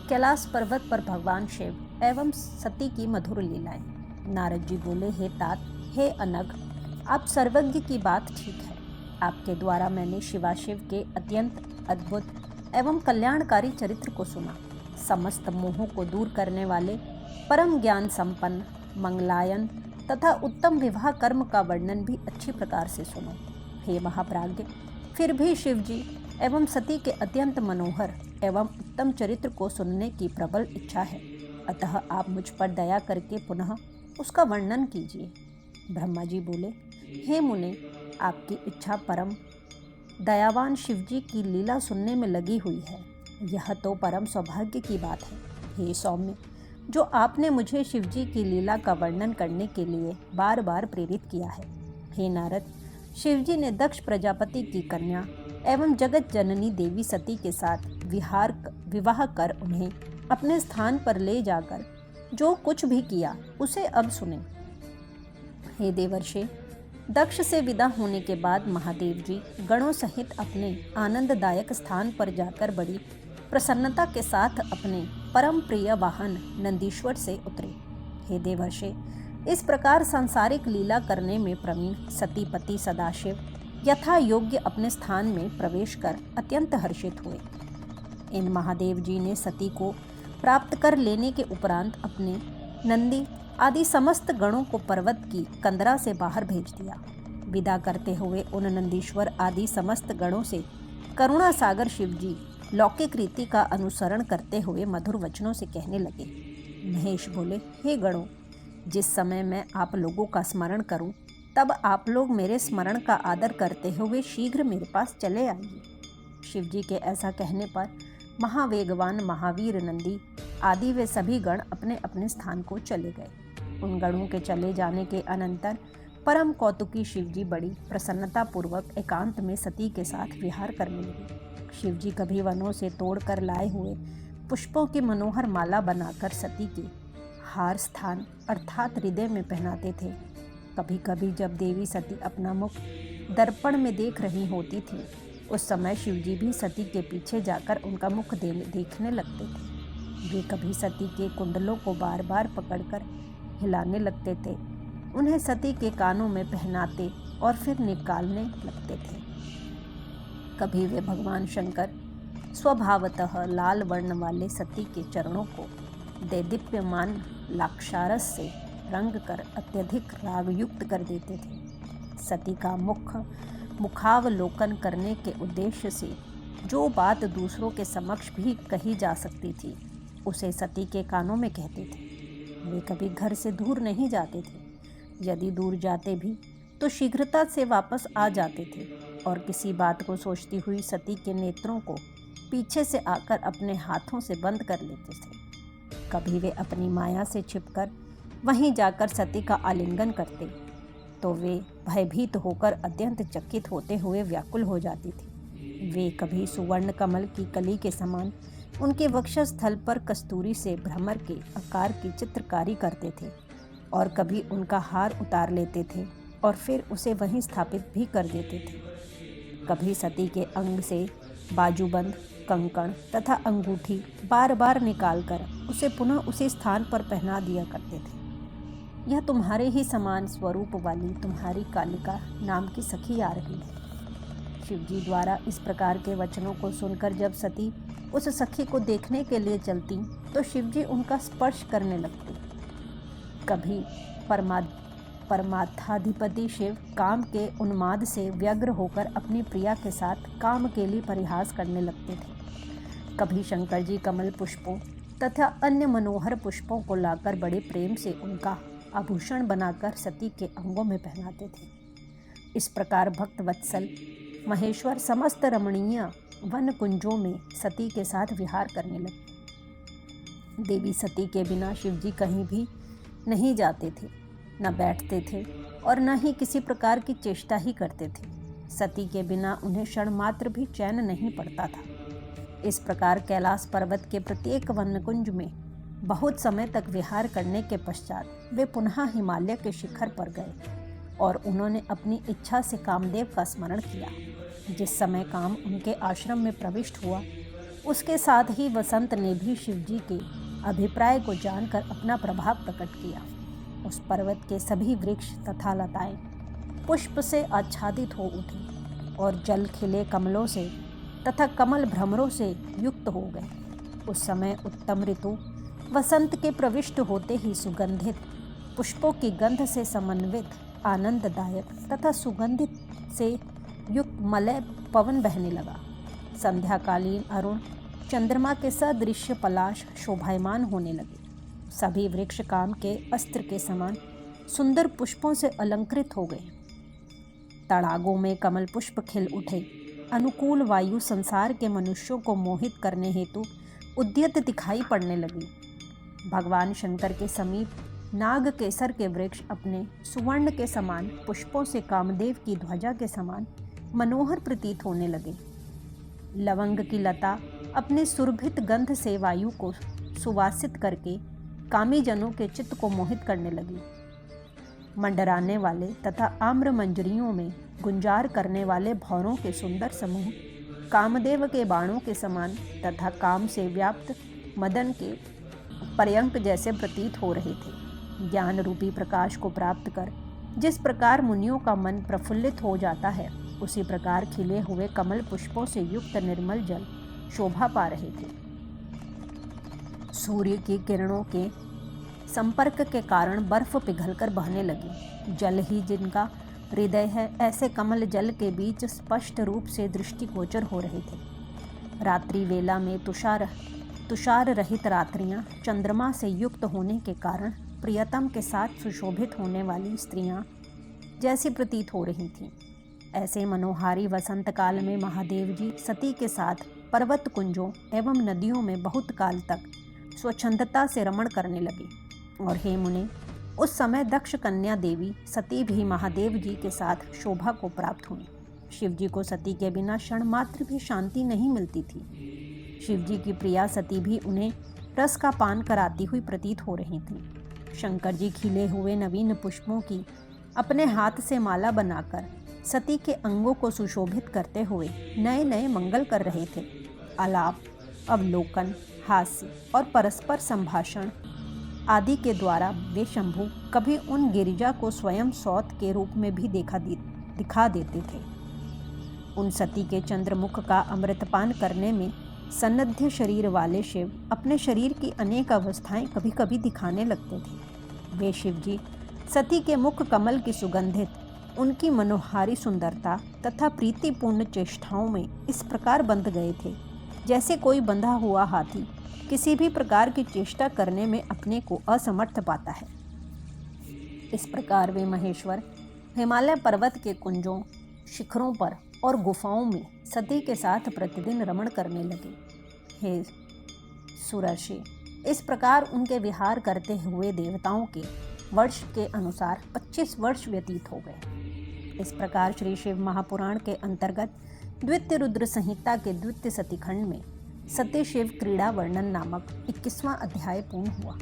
कैलाश पर्वत पर भगवान शिव एवं सती की मधुर लीलाएं। नारद जी बोले, हे तात, हे अनघ, आप सर्वज्ञ की बात ठीक है। आपके द्वारा मैंने शिवाशिव के अत्यंत अद्भुत एवं कल्याणकारी चरित्र को सुना। समस्त मोहों को दूर करने वाले, परम ज्ञान संपन्न, मंगलायन तथा उत्तम विवाह कर्म का वर्णन भी अच्छी प्रकार से सुनो। हे महाप्राज्ञ, फिर भी शिव जी एवं सती के अत्यंत मनोहर एवं उत्तम चरित्र को सुनने की प्रबल इच्छा है, अतः आप मुझ पर दया करके पुनः उसका वर्णन कीजिए। ब्रह्मा जी बोले, हे मुने, आपकी इच्छा परम दयावान शिवजी की लीला सुनने में लगी हुई है, यह तो परम सौभाग्य की बात है। हे सौम्य, जो आपने मुझे शिवजी की लीला का वर्णन करने के लिए बार बार प्रेरित किया है। हे नारद, शिवजी ने दक्ष प्रजापति की कन्या एवं जगत जननी देवी सती के साथ विवाह कर उन्हें अपने स्थान पर ले जाकर जो कुछ भी किया उसे अब सुने। हे देवर्षि, दक्ष से विदा होने के बाद महादेव जी गणों सहित अपने आनंददायक स्थान पर जाकर बड़ी प्रसन्नता के साथ अपने परम प्रिय वाहन नंदीश्वर से उतरे। हे देवर्षि, इस प्रकार सांसारिक लीला करने में प्रवीण सतीपति सदाशिव यथा योग्य अपने स्थान में प्रवेश कर अत्यंत हर्षित हुए। इन महादेव जी ने सती को प्राप्त कर लेने के उपरांत अपने नंदी आदि समस्त गणों को पर्वत की कंदरा से बाहर भेज दिया। विदा करते हुए उन नंदीश्वर आदि समस्त गणों से करुणा सागर शिवजी लौकिक रीति का अनुसरण करते हुए मधुर वचनों से कहने लगे। महेश बोले, हे गणों, जिस समय मैं आप लोगों का स्मरण करूं, तब आप लोग मेरे स्मरण का आदर करते हुए शीघ्र मेरे पास चले आइए। शिवजी के ऐसा कहने पर महावेगवान महावीर नंदी आदि वे सभी गण अपने अपने स्थान को चले गए। उन गणों के चले जाने के अनंतर परम कौतुकी शिवजी बड़ी प्रसन्नता पूर्वक एकांत में सती के साथ विहार करने लगे। शिवजी कभी वनों से तोड़कर लाए हुए पुष्पों की मनोहर माला बनाकर सती के हार स्थान अर्थात हृदय में पहनाते थे। कभी कभी जब देवी सती अपना मुख दर्पण में देख रही होती थी, उस समय शिवजी भी सती के पीछे जाकर उनका मुख देखने लगते थे। वे कभी सती के कुंडलों को बार बार पकड़कर हिलाने लगते थे, उन्हें सती के कानों में पहनाते और फिर निकालने लगते थे। कभी वे भगवान शंकर स्वभावतः लाल वर्ण वाले सती के चरणों को दैदीप्यमान लाक्षारस से रंग कर अत्यधिक रागयुक्त कर देते थे। सती का मुखावलोकन करने के उद्देश्य से जो बात दूसरों के समक्ष भी कही जा सकती थी, उसे सती के कानों में कहते थे। वे कभी घर से दूर नहीं जाते थे, यदि दूर जाते भी तो शीघ्रता से वापस आ जाते थे और किसी बात को सोचती हुई सती के नेत्रों को पीछे से आकर अपने हाथों से बंद कर लेते थे। कभी वे अपनी माया से छिपकर वहीं जाकर सती का आलिंगन करते तो वे भयभीत होकर अत्यंत चकित होते हुए व्याकुल हो जाती थी। वे कभी सुवर्ण कमल की कली के समान उनके वक्षस्थल पर कस्तूरी से भ्रमर के आकार की चित्रकारी करते थे और कभी उनका हार उतार लेते थे और फिर उसे वहीं स्थापित भी कर देते थे। कभी सती के अंग से बाजूबंद, कंकण तथा अंगूठी बार बार निकालकर उसे पुनः उसी स्थान पर पहना दिया करते थे। यह तुम्हारे ही समान स्वरूप वाली तुम्हारी कालिका नाम की सखी आ रही है। शिवजी द्वारा इस प्रकार के वचनों को सुनकर जब सती उस सखी को देखने के लिए चलती तो शिवजी उनका स्पर्श करने लगते। कभी परमार्थाधिपति शिव काम के उन्माद से व्यग्र होकर अपनी प्रिया के साथ काम के लिए परिहास करने लगते थे। कभी शंकर जी कमल पुष्पों तथा अन्य मनोहर पुष्पों को लाकर बड़े प्रेम से उनका आभूषण बनाकर सती के अंगों में पहनाते थे। इस प्रकार भक्त वत्सल महेश्वर समस्त रमणीय वन कुंजों में सती के साथ विहार करने लगे। देवी सती के बिना शिवजी कहीं भी नहीं जाते थे, न बैठते थे और न ही किसी प्रकार की चेष्टा ही करते थे। सती के बिना उन्हें क्षण मात्र भी चैन नहीं पड़ता था। इस प्रकार कैलाश पर्वत के प्रत्येक वनकुंज में बहुत समय तक विहार करने के पश्चात वे पुनः हिमालय के शिखर पर गए और उन्होंने अपनी इच्छा से कामदेव का स्मरण किया। जिस समय काम उनके आश्रम में प्रविष्ट हुआ, उसके साथ ही वसंत ने भी शिवजी के अभिप्राय को जानकर अपना प्रभाव प्रकट किया। उस पर्वत के सभी वृक्ष तथा लताएं पुष्प से आच्छादित हो उठी और जल खिले कमलों से तथा कमल भ्रमरों से युक्त हो गए। उस समय उत्तम ऋतु वसंत के प्रविष्ट होते ही सुगंधित पुष्पों की गंध से समन्वित आनंददायक तथा सुगंधित से युक्त मलय पवन बहने लगा। संध्याकालीन अरुण चंद्रमा के सदृश्य पलाश शोभायमान होने लगे। सभी वृक्ष काम के अस्त्र के समान सुंदर पुष्पों से अलंकृत हो गए। तड़ागों में कमल पुष्प खिल उठे। अनुकूल वायु संसार के मनुष्यों को मोहित करने हेतु उद्यत दिखाई पड़ने लगी। भगवान शंकर के समीप नाग केसर के वृक्ष अपने सुवर्ण के समान पुष्पों से कामदेव की ध्वजा के समान मनोहर प्रतीत होने लगे। लवंग की लता अपने सुरभित गंध से वायु को सुवासित करके कामी जनों के चित्त को मोहित करने लगी। मंडराने वाले तथा आम्र मंजरियों में गुंजार करने वाले भौरों के सुंदर समूह कामदेव के बाणों के समान तथा काम से व्याप्त मदन के पर्यंक जैसे प्रतीत हो रहे थे। ज्ञान रूपी प्रकाश को प्राप्त कर जिस प्रकार मुनियों का मन प्रफुल्लित हो जाता है, उसी प्रकार खिले हुए कमल पुष्पों से युक्त निर्मल जल शोभा पा रहे थे। सूर्य की किरणों के संपर्क के कारण बर्फ पिघलकर बहने लगी। जल ही जिनका हृदय है, ऐसे कमल जल के बीच स्पष्ट रूप से दृष्टिगोचर हो रहे थे। रात्रि वेला में तुषार रहित रात्रियां चंद्रमा से युक्त होने के कारण प्रियतम के साथ सुशोभित होने वाली स्त्रियां जैसी प्रतीत हो रही थीं। ऐसे मनोहारी वसंत काल में महादेव जी सती के साथ पर्वत कुंजों एवं नदियों में बहुत काल तक स्वच्छंदता से रमण करने लगे। और हे मुने, उस समय दक्ष कन्या देवी सती भी महादेव जी के साथ शोभा को प्राप्त हुई। शिवजी को सती के बिना क्षण मात्र भी शांति नहीं मिलती थी। शिवजी की प्रिया सती भी उन्हें रस का पान कराती हुई प्रतीत हो रही थी। शंकर जी खिले हुए नवीन पुष्पों की अपने हाथ से माला बनाकर सती के अंगों को सुशोभित करते हुए नए नए मंगल कर रहे थे। आलाप, अवलोकन, हास्य और परस्पर संभाषण आदि के द्वारा वे शंभु कभी उन गिरिजा को स्वयं सौत के रूप में भी दिखा देते थे। उन सती के चंद्रमुख का अमृतपान करने में सन्नद्ध शरीर वाले शिव अपने शरीर की अनेक अवस्थाएं कभी कभी दिखाने लगते थे। वे शिवजी सती के मुख कमल की सुगंधित, उनकी मनोहारी सुंदरता तथा प्रीतिपूर्ण चेष्टाओं में इस प्रकार बंध गए थे जैसे कोई बंधा हुआ हाथी किसी भी प्रकार की चेष्टा करने में अपने को असमर्थ पाता है। इस प्रकार वे महेश्वर हिमालय पर्वत के कुंजों, शिखरों पर और गुफाओं में सती के साथ प्रतिदिन रमण करने लगे। हे सुरर्षि, इस प्रकार उनके विहार करते हुए देवताओं के वर्ष के अनुसार 25 वर्ष व्यतीत हो गए। इस प्रकार श्री शिव महापुराण के अंतर्गत द्वितीय रुद्र संहिता के द्वितीय सतीखंड में सती शिव क्रीड़ा वर्णन नामक 21वां अध्याय पूर्ण हुआ।